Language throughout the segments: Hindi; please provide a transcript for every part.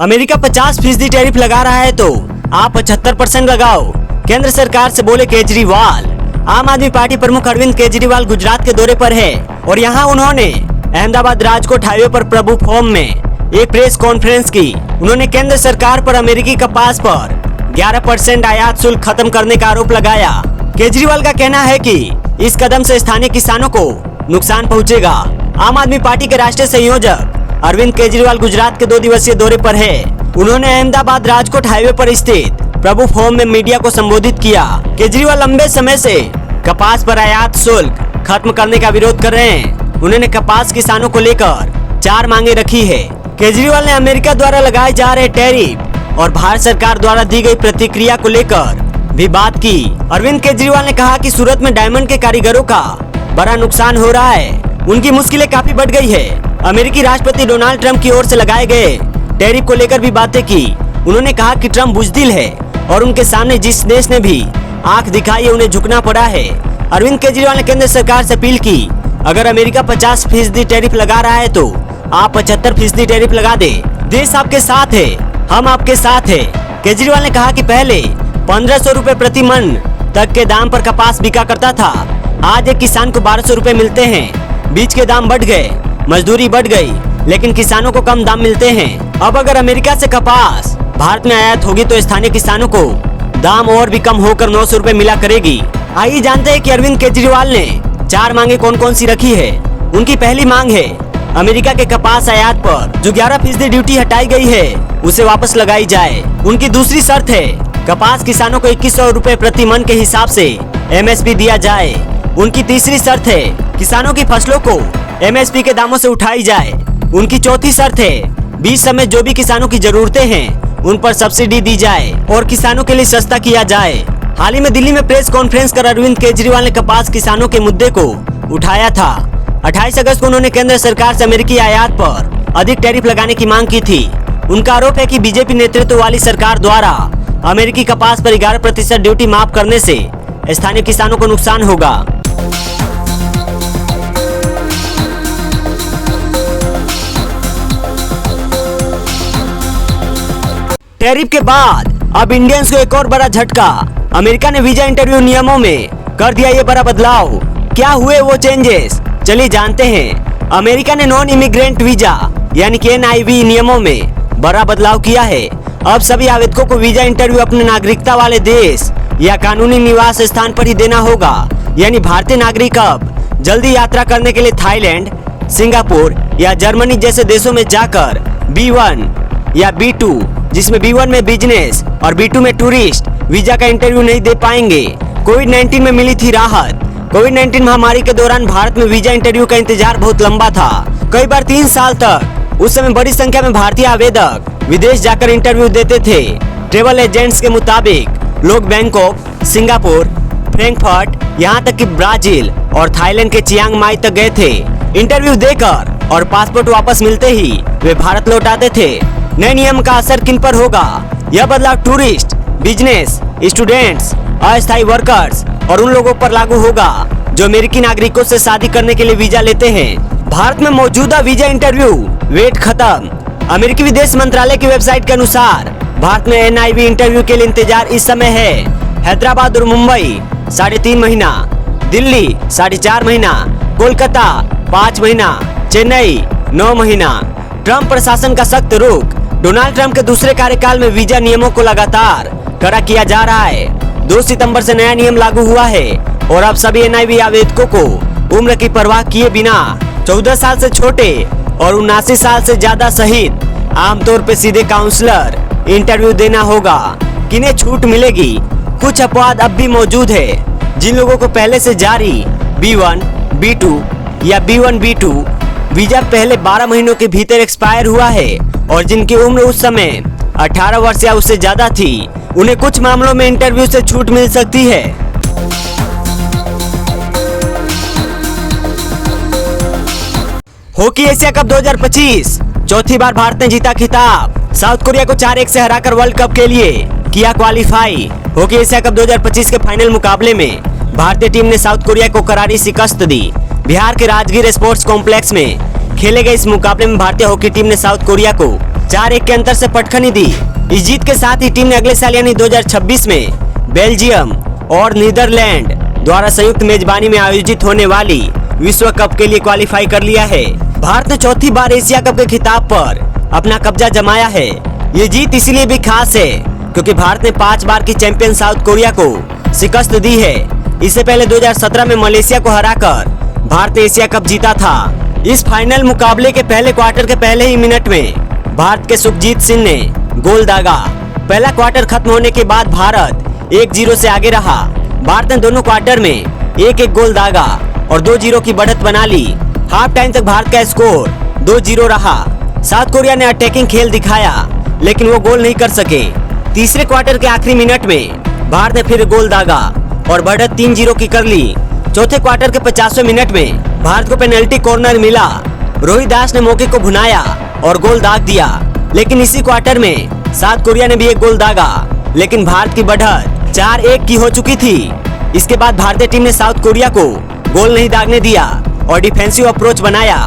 अमेरिका 50% टैरिफ लगा रहा है तो आप 75% लगाओ, केंद्र सरकार से बोले केजरीवाल। आम आदमी पार्टी प्रमुख अरविंद केजरीवाल गुजरात के दौरे पर है और यहाँ उन्होंने अहमदाबाद राजकोट हाईवे पर प्रभु फॉर्म में एक प्रेस कॉन्फ्रेंस की। उन्होंने केंद्र सरकार पर अमेरिकी कपास पर 11% आयात शुल्क खत्म करने का आरोप लगाया। केजरीवाल का कहना है कि इस कदम से स्थानीय किसानों को नुकसान पहुंचेगा। आम आदमी पार्टी के राष्ट्रीय संयोजक अरविंद केजरीवाल गुजरात के 2 दिवसीय दौरे पर है। उन्होंने अहमदाबाद राजकोट हाईवे पर स्थित प्रभु फॉर्म में मीडिया को संबोधित किया। केजरीवाल लंबे समय से कपास पर आयात शुल्क खत्म करने का विरोध कर रहे हैं। उन्होंने कपास किसानों को लेकर 4 मांगे रखी है। केजरीवाल ने अमेरिका द्वारा लगाए जा रहे टैरिफ और भारत सरकार द्वारा दी गई प्रतिक्रिया को लेकर भी बात की। अरविंद केजरीवाल ने कहा कि सूरत में डायमंड के कारीगरों का बड़ा नुकसान हो रहा है, उनकी मुश्किलें काफी बढ़ गई है। अमेरिकी राष्ट्रपति डोनाल्ड ट्रंप की ओर से लगाए गए टैरिफ को लेकर भी बातें की। उन्होंने कहा कि ट्रंप बुजदिल है और उनके सामने जिस देश ने भी आंख दिखाई है उन्हें झुकना पड़ा है। अरविंद केजरीवाल ने केंद्र सरकार से अपील की, अगर अमेरिका 50% टैरिफ लगा रहा है तो आप 75% टैरिफ लगा दे। देश आपके साथ है, हम आपके साथ है। केजरीवाल ने कहा कि पहले 1500 रुपए प्रति मन तक के दाम पर कपास बिका करता था, आज एक किसान को 1200 रुपए मिलते हैं। बीज के दाम बढ़ गए, मजदूरी बढ़ गई, लेकिन किसानों को कम दाम मिलते हैं। अब अगर अमेरिका से कपास भारत में आयात होगी तो स्थानीय किसानों को दाम और भी कम होकर 900 रुपए मिला करेगी। आइए जानते हैं कि अरविंद केजरीवाल ने 4 मांगे कौन कौन सी रखी है। उनकी पहली मांग है अमेरिका के कपास आयात पर जो 11% ड्यूटी हटाई गई है उसे वापस लगाई जाए। उनकी दूसरी शर्त है कपास किसानों को 2100 रुपए प्रति मन के हिसाब से MSP दिया जाए। उनकी तीसरी शर्त है किसानों की फसलों को MSP के दामों से उठाई जाए। उनकी चौथी शर्त है बीज समेत जो भी किसानों की जरूरतें हैं उन पर सब्सिडी दी जाए और किसानों के लिए सस्ता किया जाए। हाल ही में दिल्ली में प्रेस कॉन्फ्रेंस कर अरविंद केजरीवाल ने कपास किसानों के मुद्दे को उठाया था। 28 अगस्त को उन्होंने केंद्र सरकार से अमेरिकी आयात पर अधिक टैरिफ लगाने की मांग की थी। उनका आरोप है कि बीजेपी नेतृत्व वाली सरकार द्वारा अमेरिकी कपास पर 11% ड्यूटी माफ करने से स्थानीय किसानों को नुकसान होगा। टैरिफ के बाद अब इंडियंस को एक और बड़ा झटका। अमेरिका ने वीजा इंटरव्यू नियमों में कर दिया ये बड़ा बदलाव। क्या हुए वो चेंजेस, चलिए जानते हैं। अमेरिका ने नॉन इमिग्रेंट वीजा यानी कि NIV नियमों में बड़ा बदलाव किया है। अब सभी आवेदकों को वीजा इंटरव्यू अपने नागरिकता वाले देश या कानूनी निवास स्थान पर ही देना होगा। यानी भारतीय नागरिक अब जल्दी यात्रा करने के लिए थाईलैंड, सिंगापुर या जर्मनी जैसे देशों में जाकर B1 या B2 जिसमें B1 में बिजनेस और B2 में टूरिस्ट वीजा का इंटरव्यू नहीं दे पाएंगे। कोविड-19 में मिली थी राहत। कोविड-19 महामारी के दौरान भारत में वीजा इंटरव्यू का इंतजार बहुत लंबा था, कई बार 3 साल तक। उस समय बड़ी संख्या में भारतीय आवेदक विदेश जाकर इंटरव्यू देते थे। ट्रेवल एजेंट्स के मुताबिक लोग बैंकॉक, सिंगापुर, फ्रैंकफर्ट, यहाँ तक कि ब्राजील और थाईलैंड के चियांग माई तक गए थे। इंटरव्यू देकर और पासपोर्ट वापस मिलते ही वे भारत लौट आते थे। नए नियम का असर किन पर होगा? यह बदलाव टूरिस्ट, बिजनेस, स्टूडेंट्स, अस्थायी वर्कर्स और उन लोगों पर लागू होगा जो अमेरिकी नागरिकों से शादी करने के लिए वीजा लेते हैं। भारत में मौजूदा वीजा इंटरव्यू वेट खत्म। अमेरिकी विदेश मंत्रालय की वेबसाइट के अनुसार भारत में NIV इंटरव्यू के लिए इंतजार इस समय है हैदराबाद और मुंबई 3.5 महीना, दिल्ली 4.5 महीना, कोलकाता 5 महीना, चेन्नई 9 महीना। ट्रंप प्रशासन का सख्त रुख। डोनाल्ड ट्रंप के दूसरे कार्यकाल में वीजा नियमों को लगातार कड़ा किया जा रहा है। 2 सितंबर से नया नियम लागू हुआ है और अब सभी NIV आवेदकों को उम्र की परवाह किए बिना 14 साल से छोटे और 79 साल से ज्यादा सहित आमतौर पर सीधे काउंसलर इंटरव्यू देना होगा। किन्हें छूट मिलेगी? कुछ अपवाद अब भी मौजूद है। जिन लोगों को पहले से जारी B1, B2 या B1, B2 वीजा पहले 12 महीनों के भीतर एक्सपायर हुआ है और जिनकी उम्र उस समय 18 वर्ष या उससे ज्यादा थी, उन्हें कुछ मामलों में इंटरव्यू से छूट मिल सकती है। हॉकी एशिया कप 2025 चौथी बार भारत ने जीता खिताब। साउथ कोरिया को 4-1 से हराकर वर्ल्ड कप के लिए किया क्वालिफाई। हॉकी एशिया कप 2025 के फाइनल मुकाबले में भारतीय टीम ने साउथ कोरिया को करारी शिकस्त दी। बिहार के राजगीर स्पोर्ट्स कॉम्प्लेक्स में खेले गए इस मुकाबले में भारतीय हॉकी टीम ने साउथ कोरिया को 4-1 के अंतर से पटखनी दी। इस जीत के साथ ही टीम ने अगले साल यानी 2026 में बेल्जियम और नीदरलैंड द्वारा संयुक्त मेजबानी में आयोजित होने वाली विश्व कप के लिए क्वालिफाई कर लिया है। भारत ने चौथी बार एशिया कप के खिताब पर अपना कब्जा जमाया है। ये जीत इसलिए भी खास है क्योंकि भारत ने 5 बार की चैंपियन साउथ कोरिया को शिकस्त दी है। इससे पहले 2017 में मलेशिया को हराकर भारत ने एशिया कप जीता था। इस फाइनल मुकाबले के पहले क्वार्टर के पहले ही मिनट में भारत के सुखजीत सिंह ने गोल दागा। पहला क्वार्टर खत्म होने के बाद भारत 1-0 से आगे रहा। भारत ने दोनों क्वार्टर में 1-1 गोल दागा और 2-0 की बढ़त बना ली। हाफ टाइम तक भारत का स्कोर 2-0 रहा। साउथ कोरिया ने अटैकिंग खेल दिखाया लेकिन वो गोल नहीं कर सके। तीसरे क्वार्टर के आखिरी मिनट में भारत ने फिर गोल दागा और बढ़त 3-0 की कर ली। चौथे क्वार्टर के 50वें मिनट में भारत को पेनल्टी कॉर्नर मिला। रोहित दास ने मौके को भुनाया और गोल दाग दिया, लेकिन इसी क्वार्टर में साउथ कोरिया ने भी एक गोल दागा, लेकिन भारत की बढ़त 4-1 की हो चुकी थी। इसके बाद भारतीय टीम ने साउथ कोरिया को गोल नहीं दागने दिया और डिफेंसिव अप्रोच बनाया।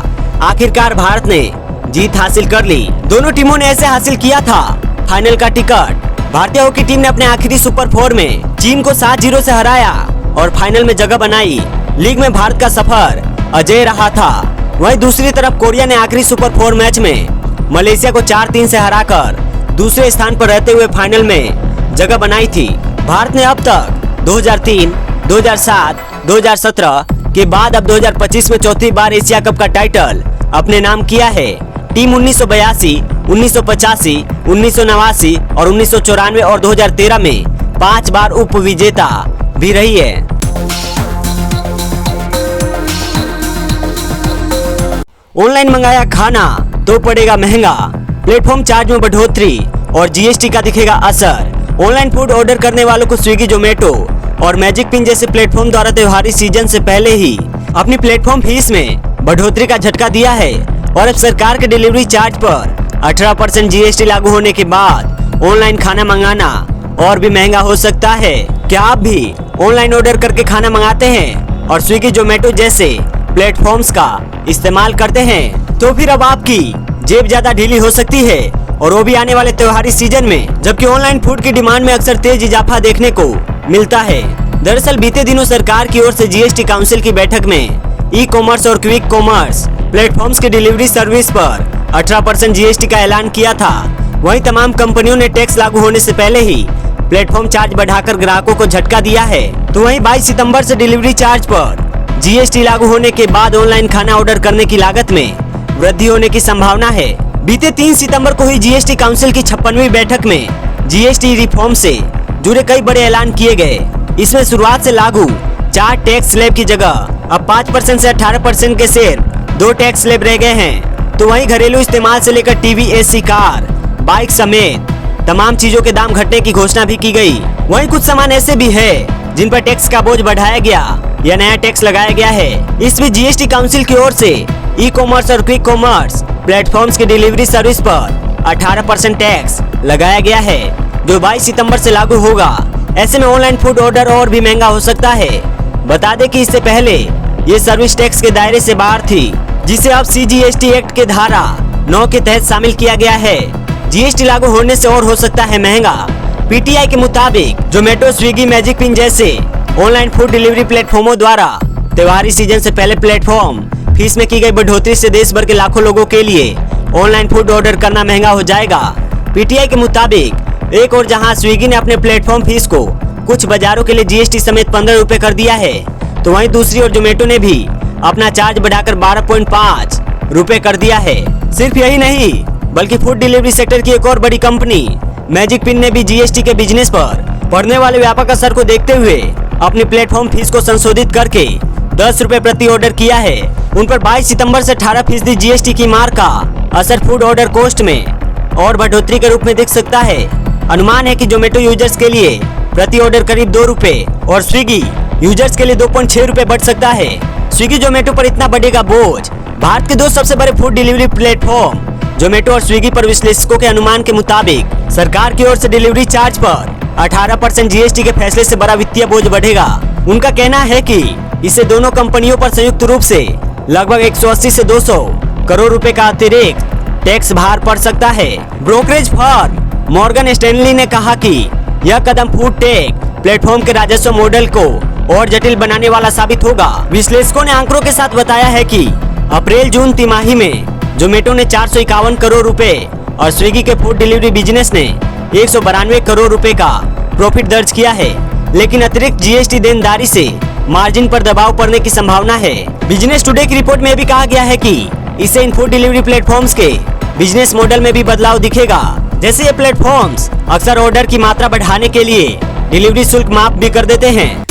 आखिरकार भारत ने जीत हासिल कर ली। दोनों टीमों ने ऐसे हासिल किया था फाइनल का टिकट। भारतीय हॉकी टीम ने अपने आखिरी सुपर 4 में चीन को 7-0 से हराया और फाइनल में जगह बनाई। लीग में भारत का सफर अजेय रहा था। वहीं दूसरी तरफ कोरिया ने आखिरी सुपर 4 मैच में मलेशिया को 4-3 से हराकर दूसरे स्थान पर रहते हुए फाइनल में जगह बनाई थी। भारत ने अब तक 2003, 2007, 2017 के बाद अब 2025 में चौथी बार एशिया कप का टाइटल अपने नाम किया है। टीम 1982, 1985, 1989 और 1994 और 2013 में 5 बार उप विजेता भी रही है। ऑनलाइन मंगाया खाना तो पड़ेगा महंगा, प्लेटफॉर्म चार्ज में बढ़ोतरी और जीएसटी का दिखेगा असर। ऑनलाइन फूड ऑर्डर करने वालों को स्विगी, जोमेटो और मैजिक पिन जैसे प्लेटफॉर्म द्वारा त्योहारी सीजन से पहले ही अपनी प्लेटफॉर्म फीस में बढ़ोतरी का झटका दिया है और अब सरकार के डिलीवरी चार्ज पर 18% जीएसटी लागू होने के बाद ऑनलाइन खाना मंगाना और भी महंगा हो सकता है। क्या आप भी ऑनलाइन ऑर्डर करके खाना मंगाते हैं और स्विगी, जोमेटो जैसे प्लेटफॉर्म्स का इस्तेमाल करते हैं? तो फिर अब आपकी जेब ज्यादा ढीली हो सकती है और वो भी आने वाले त्योहारी सीजन में, जबकि ऑनलाइन फूड की डिमांड में अक्सर तेज इजाफा देखने को मिलता है। दरअसल बीते दिनों सरकार की ओर से जीएसटी काउंसिल की बैठक में ई कॉमर्स और क्विक कॉमर्स प्लेटफॉर्म्स की डिलीवरी सर्विस पर 18% जीएसटी का ऐलान किया था। वहीं तमाम कंपनियों ने टैक्स लागू होने से पहले ही प्लेटफॉर्म चार्ज बढ़ाकर ग्राहकों को झटका दिया है। तो वहीं 22 सितंबर से डिलीवरी चार्ज पर जीएसटी लागू होने के बाद ऑनलाइन खाना ऑर्डर करने की लागत में वृद्धि होने की संभावना है। बीते 3 सितंबर को हुई जीएसटी काउंसिल की 56वीं बैठक में जीएसटी रिफॉर्म से जुड़े कई बड़े ऐलान किए गए। इसमें शुरुआत से लागू 4 टैक्स स्लैब की जगह अब 5% से 18% के सिर्फ 2 टैक्स स्लैब रह गए हैं। तो वहीं घरेलू इस्तेमाल से लेकर टीवी, एसी, कार, बाइक समेत तमाम चीजों के दाम घटने की घोषणा भी की गई। वहीं कुछ सामान ऐसे भी है जिन पर टैक्स का बोझ बढ़ाया गया या नया टैक्स लगाया गया है। इस बीच जीएसटी काउंसिल की ओर से ई कॉमर्स और क्विक कॉमर्स प्लेटफॉर्म्स की डिलीवरी सर्विस पर 18% टैक्स लगाया गया है, जो 22 सितंबर से लागू होगा। ऐसे में ऑनलाइन फूड ऑर्डर और भी महंगा हो सकता है। बता दें कि इससे पहले ये सर्विस टैक्स के दायरे से बाहर थी, जिसे अब सीजीएसटी एक्ट के धारा 9 के तहत शामिल किया गया है। जीएसटी लागू होने से और हो सकता है महंगा। पीटीआई के मुताबिक जोमेटो, स्विगी, मैजिक पिन जैसे ऑनलाइन फूड डिलीवरी प्लेटफॉर्मों द्वारा त्योहारी सीजन से पहले प्लेटफॉर्म फीस में की गई बढ़ोतरी से देश भर के लाखों लोगों के लिए ऑनलाइन फूड ऑर्डर करना महंगा हो जाएगा। पीटीआई के मुताबिक एक और जहां स्विगी ने अपने प्लेटफॉर्म फीस को कुछ बाजारों के लिए जीएसटी समेत 15 रुपए कर दिया है, तो वहीं दूसरी ओर जोमेटो ने भी अपना चार्ज बढ़ाकर 12.5 रुपए कर दिया है। सिर्फ यही नहीं बल्कि फूड डिलीवरी सेक्टर की एक और बड़ी कंपनी मैजिक पिन ने भी जीएसटी के बिजनेस पर पड़ने वाले व्यापक असर को देखते हुए अपनी प्लेटफॉर्म फीस को संशोधित करके 10 रुपए प्रति ऑर्डर किया है। उन पर 22 सितंबर से 18% जीएसटी की मार का असर फूड ऑर्डर कॉस्ट में और बढ़ोतरी के रूप में दिख सकता है। अनुमान है कि जोमेटो यूजर्स के लिए प्रति ऑर्डर करीब 2 रुपए और स्विगी यूजर्स के लिए 2.6 रुपए बढ़ सकता है। स्विगी जोमेटो पर इतना बढ़ेगा बोझ। भारत के 2 सबसे बड़े फूड डिलीवरी प्लेटफॉर्म जोमेटो और स्विगी पर विश्लेषकों के अनुमान के मुताबिक सरकार की ओर से डिलीवरी चार्ज पर 18% जीएसटी के फैसले से बड़ा वित्तीय बोझ बढ़ेगा। उनका कहना है कि इससे दोनों कंपनियों पर संयुक्त रूप से लगभग 180 से 200 करोड़ रुपए का अतिरिक्त टैक्स भार पड़ सकता है। ब्रोकरेज फर्म मॉर्गन स्टैनली ने कहा कि यह कदम फूड टेक प्लेटफॉर्म के राजस्व मॉडल को और जटिल बनाने वाला साबित होगा। विश्लेषकों ने आंकड़ों के साथ बताया है कि अप्रैल जून तिमाही में जोमेटो ने 451 करोड़ रुपए और स्विगी के फूड डिलीवरी बिजनेस ने 192 करोड़ रुपए का प्रॉफिट दर्ज किया है, लेकिन अतिरिक्त जीएसटी देनदारी से मार्जिन पर दबाव पड़ने की संभावना है। बिजनेस टुडे की रिपोर्ट में भी कहा गया है कि इससे इन फूड डिलीवरी प्लेटफॉर्म्स के बिजनेस मॉडल में भी बदलाव दिखेगा। जैसे ये प्लेटफॉर्म्स अक्सर ऑर्डर की मात्रा बढ़ाने के लिए डिलीवरी शुल्क माफ भी कर देते हैं।